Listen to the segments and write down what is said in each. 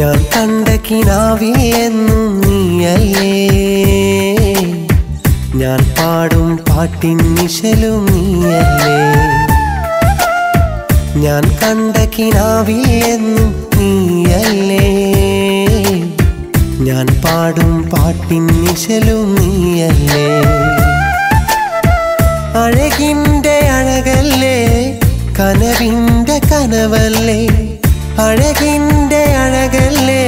ഞാൻ കണ്ട കിനാവിൽ എന്നും നീയല്ലേ, ഞാൻ പാടും പാട്ടിൻ നിശലും നീയല്ലേ. ഞാൻ കണ്ട കിനാവിൽ എന്നും നീയല്ലേ, ഞാൻ പാടും പാട്ടിൻ നിശലും നീയല്ലേ. അഴകിൻ്റെ അഴകല്ലേ, കനവിൻ്റെ കനവല്ലേ, അഴകിൻ്റെ അഴകല്ലേ,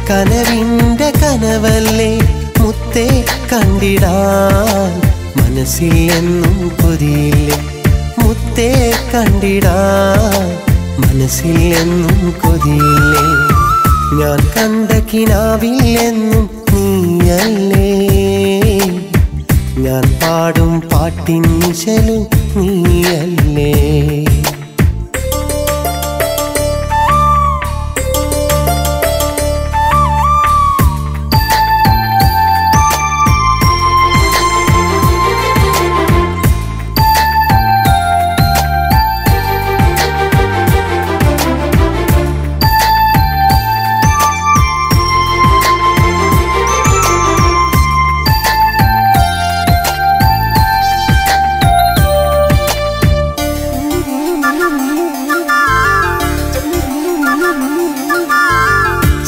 കനവിൻ്റെ കനവല്ലേ. മുത്തേ കണ്ടിടാൻ മനസ്സിൽ എന്നും കൊതിയില്ലേ, മുത്തേ കണ്ടിടാൻ മനസ്സിൽ എന്നും കൊതിയില്ലേ. ഞാൻ കണ്ട കിനാവിൽ എന്നും നീയല്ലേ, ഞാൻ പാടും പാട്ടിൻ നിശലും നീയല്ലേ.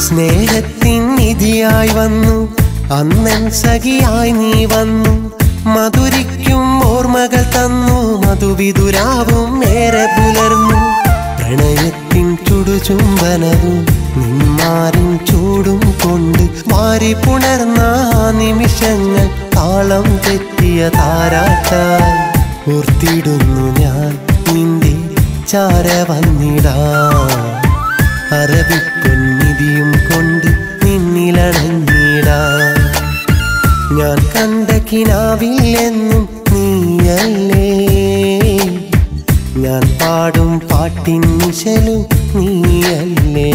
സ്നേഹത്തിൻ നിധിയായി വന്നു അന്നൻ സഖിയായി നീ വന്നു, മധുരിക്കും ഓർമ്മകൾ തന്നു, മധുവിതുരാവും ഏറെ പുലർന്നു. പ്രണയത്തിൻ ചുടുചുംബനവും നിന്മാരിൻ ചൂടും കൊണ്ട് വാരി പുണർന്ന നിമിഷങ്ങൾ താളം തെറ്റിയ താരാട്ടായി ഓർത്തിടുന്നു ഞാൻ നിന്റെ ചാര വന്നിടാൻ. അറബിപ്പൊന്നിധിയും കൊണ്ട് നിന്നിലണഞ്ഞിടാൻ. ഞാൻ കണ്ട കിനാവിൽ എന്നും നീയല്ലേ, ഞാൻ പാടും പാട്ടിൻ നിശലും നീയല്ലേ.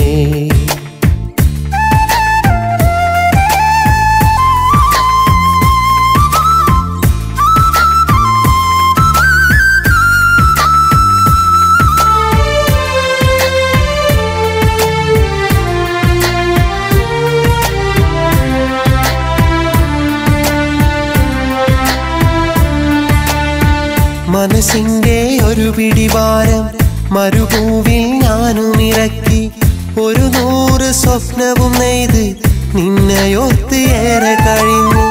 മനസ്സിൻ്റെ ഒരു പിടിഭാരം മരുഭൂവിൽ ഞാനും ഇറക്കി, 100 സ്വപ്നവും നെയ്ത് നിന്നെയോർത്ത് ഏറെ കഴിഞ്ഞു.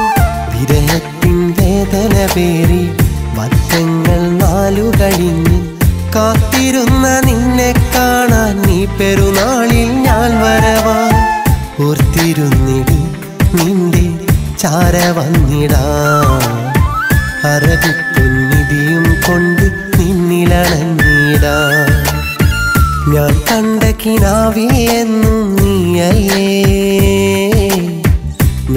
വിരഹത്തിൻ വേദന പേറി വർഷങ്ങൾ 4 കഴിഞ്ഞു. കാത്തിരുന്ന നിന്നെ കാണാൻ നീ പെരുന്നാളിൽ ഞാൻ വരവാൻ. ഓർത്തിരുന്നിട് നിന്റെ ചാര വന്നിടാൻ. അറബിപ്പൊന്നിധിയും കൊണ്ട് നിന്നിലണഞ്ഞിടാൻ. ഞാൻ കണ്ട കിനാവിൽ എന്നും നീയല്ലേ,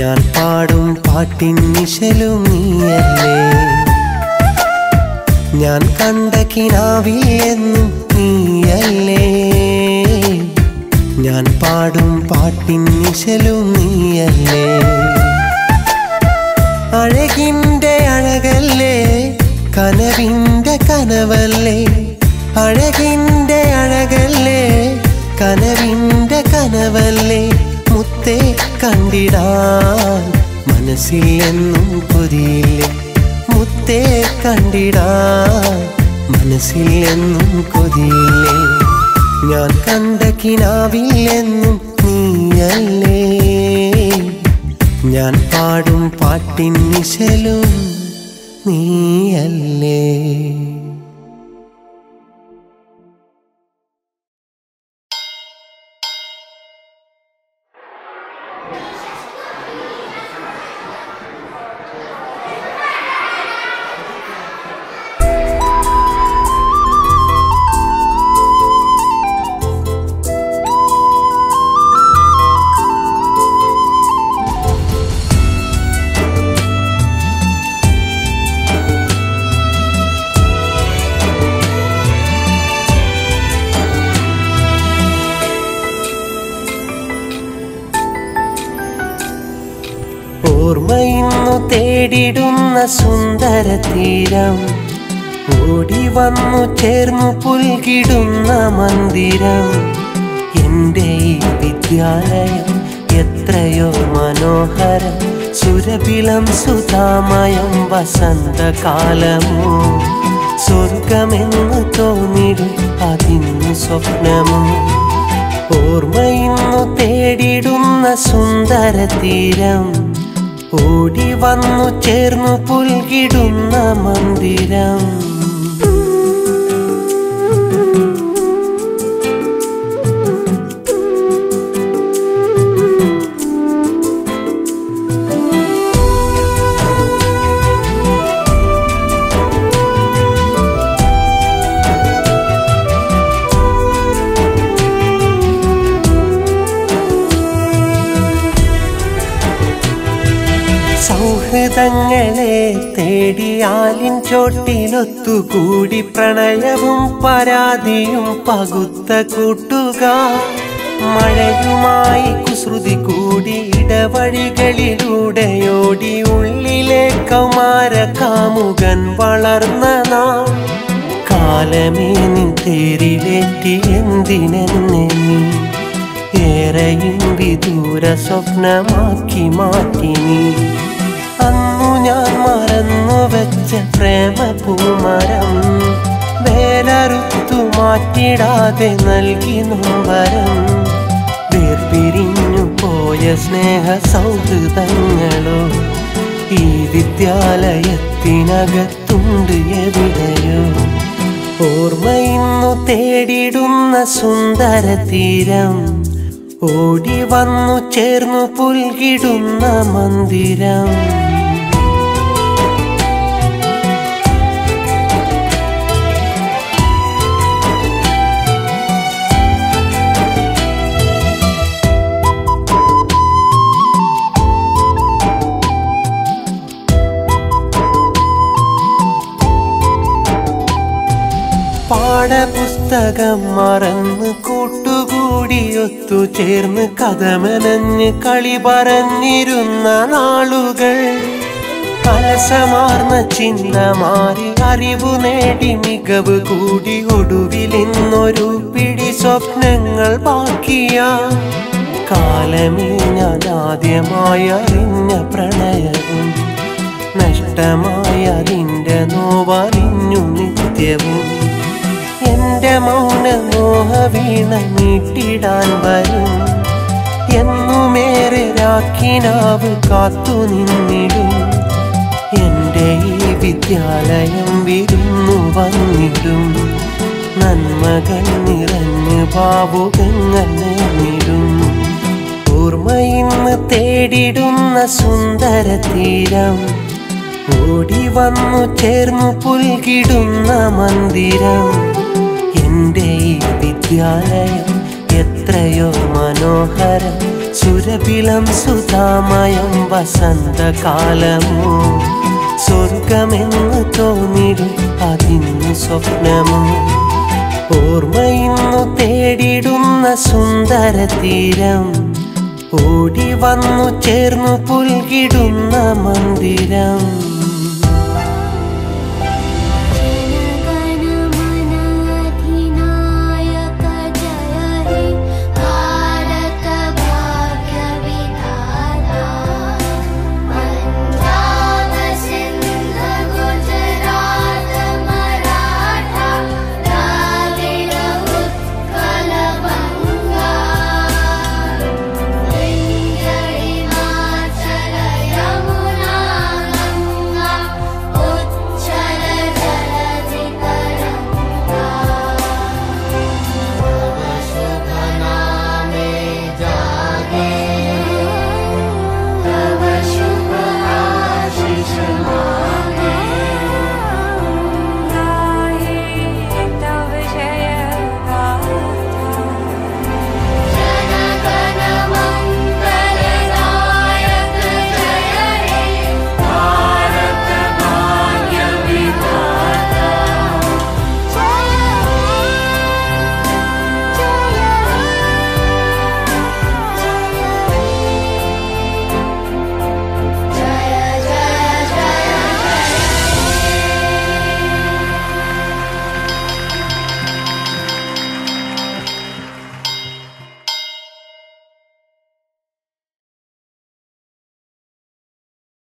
ഞാൻ പാടും പാട്ടിൻ നിശലും നീയല്ലേ. ഞാൻ കണ്ട കിനാവിൽ എന്നും നീയല്ലേ, ഞാൻ പാടും പാട്ടിൻ നിശലും നീയല്ലേ. അഴകിൻ്റെ അഴകല്ലേ, കനവിൻ്റെ കനവല്ലേ, അഴകിൻ്റെ അഴകല്ലേ, കനവിൻ്റെ കനവല്ലേ. മുത്തേ കണ്ടിടാൻ മനസ്സിൽ എന്നും കൊതിയില്ലേ, മുത്തേ കണ്ടിടാൻ മനസ്സിൽ എന്നും കൊതിയില്ലേ. ഞാൻ കണ്ട കിനാവിൽ എന്നും നീയല്ലേ, ഞാൻ പാടും പാട്ടിൻ നിശലും നീയല്ലേ. ഓർമ്മയിന്നു തേടിടുന്ന സുന്ദര തീരം, ഓടി വന്നു ചേർന്നു പുൽകിടുന്ന മന്ദിരം. എൻ്റെ ഈ വിദ്യാലയം എത്രയോ മനോഹരം, സുരഭിലം സുധാമയം വസന്തകാലമോ. സ്വർഗമെന്ന് തോന്നിടും അതിന്നു സ്വപ്നമോ. ഓർമ്മയിന്നു തേടിടുന്ന സുന്ദര തീരം, ഓടി വന്നു ചേർന്നു പുൽകിടുന്ന മന്ദിരം. സൗഹൃദങ്ങളെ തേടിയാലിൻ ചോട്ടിലൊത്തുകൂടി പ്രണയവും പരാതിയും പകുത്ത കൂട്ടുകാർ. മഴയുമായി കുസൃതി കൂടി ഇടവഴികളിലൂടെയോടി ഉള്ളിലെ കൗമാര കാമുകൻ വളർന്ന നാൾ. കാലമേ നിൻ തേരിലേറ്റി എന്തിനെന്നെ നീ ഏറെയും വിദൂര സ്വപ്നമാക്കി മാറ്റി നീ. അന്നു ഞാൻ മറന്നു വെച്ച പ്രേമ പൂമരം വേരറുത്തു മാറ്റിടാതെ നൽകി നോവരം. വേർപിരിഞ്ഞു പോയ സ്നേഹ സൗഹൃദങ്ങളോ ഈ വിദ്യാലയത്തിനകത്തുണ്ട് എവിടെയോ. ഓർമ്മയിന്നു തേടിടുന്ന സുന്ദര തീരം, ഓടി വന്നു ചേർന്നു പുൽകിടുന്ന മന്ദിരം. പാഠപുസ്തകം മറന്ന് കൂട്ടുകൂടി ഒത്തുചേർന്ന് കഥമനഞ്ഞ് കളി പറഞ്ഞിരുന്ന നാളുകൾ. കലശമാർന്ന ചിന്ത മാറി അറിവു നേടി മികവ് കൂടി ഒടുവിലിന്നൊരു പിടി സ്വപ്നങ്ങൾ ബാക്കിയ. കാലമേ ഞാൻ ആദ്യമായി അറിഞ്ഞ പ്രണയവും നഷ്ടമായതിൻ്റെ നോവറിഞ്ഞു നിത്യവും. എൻ്റെ മൗനമോഹ വീണ നീട്ടിടാൻ വരും എന്നുമേറെ രാക്കിനാവ് കാത്തു നിന്നിടും. എൻ്റെ ഈ വിദ്യാലയം വിരുന്നു വന്നിടും, നന്മകൾ നിറഞ്ഞ് ഭാവുകങ്ങൾ നേർന്നിടും. ഓർമ്മയിന്ന് തേടിടുന്ന സുന്ദര തീരം, ഓടി വന്നു ചേർന്നു പുൽകിടുന്ന മന്ദിരം. എൻ്റെ ഈ വിദ്യാലയം എത്രയോ മനോഹരം, സുരഭിലം സുധാമയം വസന്തകാലമോ. സ്വർഗമെന്ന് തോന്നിടും അതിന്നു സ്വപ്നമോ. ഓർമ്മയിന്നു തേടിടുന്ന സുന്ദര തീരം, ഓടി വന്നു ചേർന്നു പുൽകിടുന്ന മന്ദിരം.